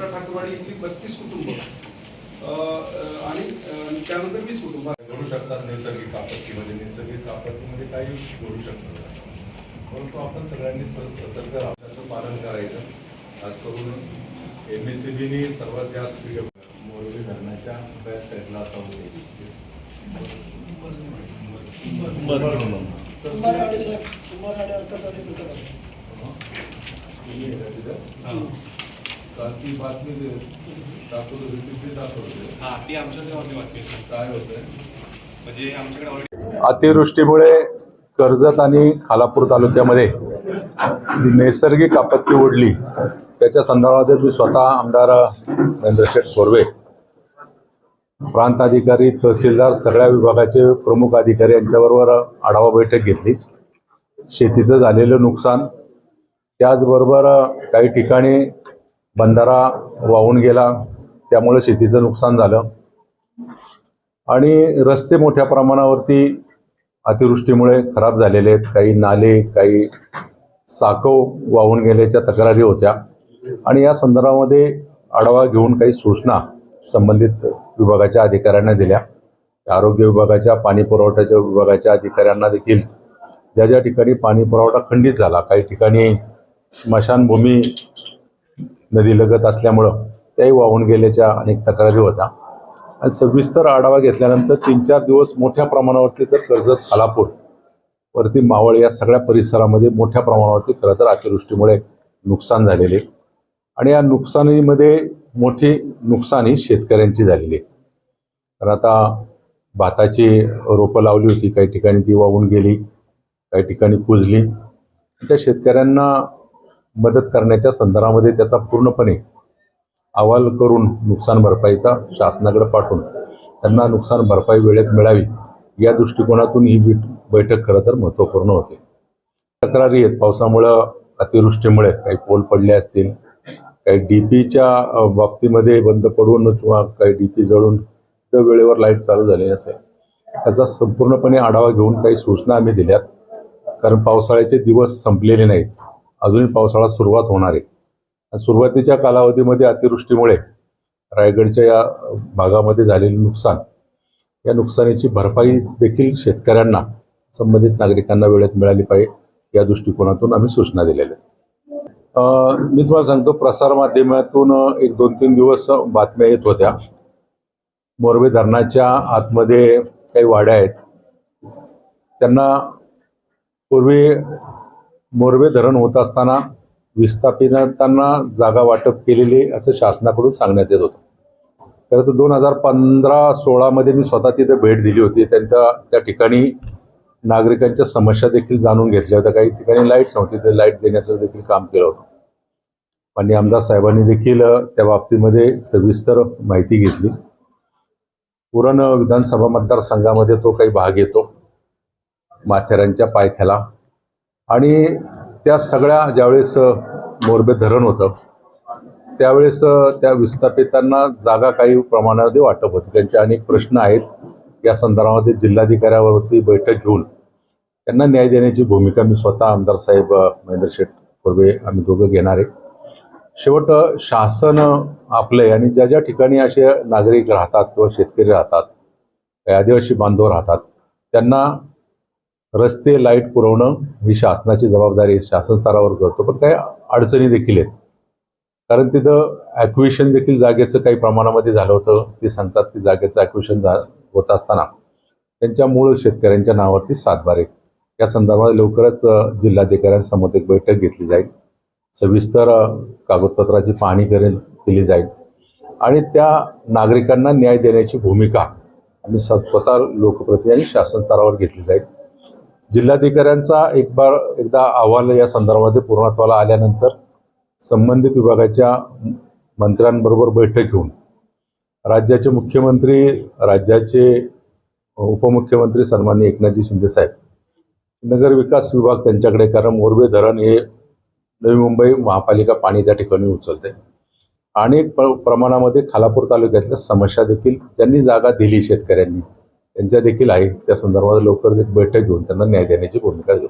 मोठा ठाकरवाडी इथली 32 कुटुंब आणि त्यानंतर 20 कुटुंब घडू शकतात. नैसर्गिक आपत्तीमध्ये काही घडू शकतात, परंतु आपण सगळ्यांनी सतर्क राहण्याचं पालन करायचं. खास करून MSCBने सर्वात जास्त मोरबी धरणाच्या बॅक साईडला असा होते. ती बातमी काय होतंय म्हणजे आमच्याकडे अतिवृष्टीमुळे कर्जत आणि खालापूर तालुक्यामध्ये नैसर्गिक आपत्ती ओढली. त्याच्या संदर्भात मी स्वतः आमदार महेंद्रशेठ कोरवे, प्रांत अधिकारी, तहसीलदार, सगळ्या विभागाचे प्रमुख अधिकारी यांच्याबरोबर आढावा बैठक घेतली. शेतीचं झालेलं नुकसान, त्याचबरोबर काही ठिकाणी बंधारा वाहून गेला त्यामुळे शेतीचं नुकसान झालं आणि रस्ते मोठ्या प्रमाणावरती अतिवृष्टीमुळे खराब झालेले आहेत. काही नाले, काही साकव वाहून गेल्याच्या तक्रारी होत्या आणि या संदर्भामध्ये आढावा घेऊन काही सूचना संबंधित विभागाच्या अधिकाऱ्यांना दिल्या. आरोग्य विभागाच्या, पाणी पुरवठ्याच्या विभागाच्या अधिकाऱ्यांना देखील ज्या ज्या ठिकाणी पाणी पुरवठा खंडित झाला, काही ठिकाणी स्मशानभूमी नदीलगत असल्यामुळं त्याही वाहून गेल्याच्या अनेक तक्रारी होत्या आणि सविस्तर आढावा घेतल्यानंतर 3-4 दिवस मोठ्या प्रमाणावरती तर कर्जत, खालापूर वरती, मावळ या सगळ्या परिसरामध्ये मोठ्या प्रमाणावरती खरं तर अतिवृष्टीमुळे नुकसान झालेले आणि या नुकसानीमध्ये मोठी नुकसान ही शेतकऱ्यांची झालेली आहे. तर आता भाताची रोपं लावली होती, काही ठिकाणी ती वाहून गेली, काही ठिकाणी कुजली. त्या शेतकऱ्यांना मदत करण्याच्या संदर्भामध्ये त्याचा पूर्णपणे अहवाल करून नुकसान भरपाईचा शासनाकडे पाठवून त्यांना नुकसान भरपाई वेळेत मिळावी या दृष्टिकोनातून ही बैठक खरं तर महत्त्वपूर्ण होते. तक्रारी आहेत पावसामुळं, अतिवृष्टीमुळे काही पोल पडले असतील, काही DPच्या बाबतीमध्ये बंद पडून किंवा काही DP जळून तर वेळेवर लाईट चालू झाली नसेल, त्याचा संपूर्णपणे आढावा घेऊन काही सूचना आम्ही दिल्यात. कारण पावसाळ्याचे दिवस संपलेले नाहीत, अजूनही पावसाळा सुरुवात होणार आहे. सुरुवातीच्या कालावधीमध्ये अतिवृष्टीमुळे रायगडच्या या भागामध्ये झालेले नुकसान, या नुकसानीची भरपाई देखील शेतकऱ्यांना, संबंधित नागरिकांना वेळेत मिळाली पाहिजे या दृष्टिकोनातून आम्ही सूचना दिलेल्या आहेत. मी तुम्हाला सांगतो, प्रसारमाध्यमातून 1-2-3 दिवस बातम्या येत होत्या. मोरबी धरणाच्या आतमध्ये काही वाड्या आहेत, त्यांना पूर्वी मोरबे धरण होत असताना विस्थापितांना जागा वाटप केलेली असं शासनाकडून सांगण्यात येत होतं. खरं तर 2015-16 मध्ये मी स्वतः तिथे भेट दिली होती. त्या ठिकाणी नागरिकांच्या समस्या देखील जाणून घेतल्या होत्या. काही ठिकाणी लाईट नव्हती, ते लाईट देण्याचं देखील काम केलं होतं. माननीय आमदार साहेबांनी देखील त्या बाबतीमध्ये सविस्तर माहिती घेतली. उरण विधानसभा मतदारसंघामध्ये तो काही भाग येतो, माथेरानच्या पायथ्याला, आणि त्या सगळ्या ज्यावेळेस मोरबे धरण होतं त्यावेळेस त्या विस्थापितांना जागा काही प्रमाणामध्ये वाटप होती. त्यांचे अनेक प्रश्न आहेत. या संदर्भामध्ये जिल्हाधिकाऱ्यावरती बैठक घेऊन त्यांना न्याय देण्याची भूमिका मी स्वतः, आमदार साहेब महेंद्रशेठ कोरवे, आम्ही दोघं घेणार आहे. शेवट शासन आपले आणि ज्या ज्या ठिकाणी असे नागरिक राहतात किंवा शेतकरी राहतात, काही आदिवासी बांधव राहतात, त्यांना रस्ते, लाईट पुरवणं ही शासनाची जबाबदारी शासन स्तरावर करतो. पण काही अडचणी देखील आहेत. कारण तिथं ॲक्विशन देखील जागेचं काही प्रमाणामध्ये झालं होतं. ते सांगतात की जागेचं ॲक्विशन होत असताना त्यांच्या मूळ शेतकऱ्यांच्या नावावरती 7 बारे, या संदर्भात लवकरच जिल्हाधिकाऱ्यांसमोर एक बैठक घेतली जाईल. सविस्तर कागदपत्राची पाहणी केली जाईल आणि त्या नागरिकांना न्याय देण्याची भूमिका आम्ही स्वतः लोकप्रतिनिधी आणि शासन स्तरावर घेतली जाईल. जिल्हाधिकाऱ्यांचा एकदा अहवाल या संदर्भामध्ये पूर्णत्वाला आल्यानंतर संबंधित विभागाच्या मंत्र्यांबरोबर बैठक घेऊन राज्याचे मुख्यमंत्री, राज्याचे उपमुख्यमंत्री सन्माननीय एकनाथजी शिंदे साहेब, नगर विकास विभाग त्यांच्याकडे, कारण मोरबे धरण हे नवी मुंबई महापालिका पाणी त्या ठिकाणी उचलते, अनेक प्रमाणामध्ये खालापूर तालुक्यातल्या समस्या देखील त्यांनी जागा दिली शेतकऱ्यांनी, त्यांच्या देखील आहे. त्या संदर्भात लवकर एक बैठक घेऊन त्यांना न्याय देण्याची भूमिका घेऊ.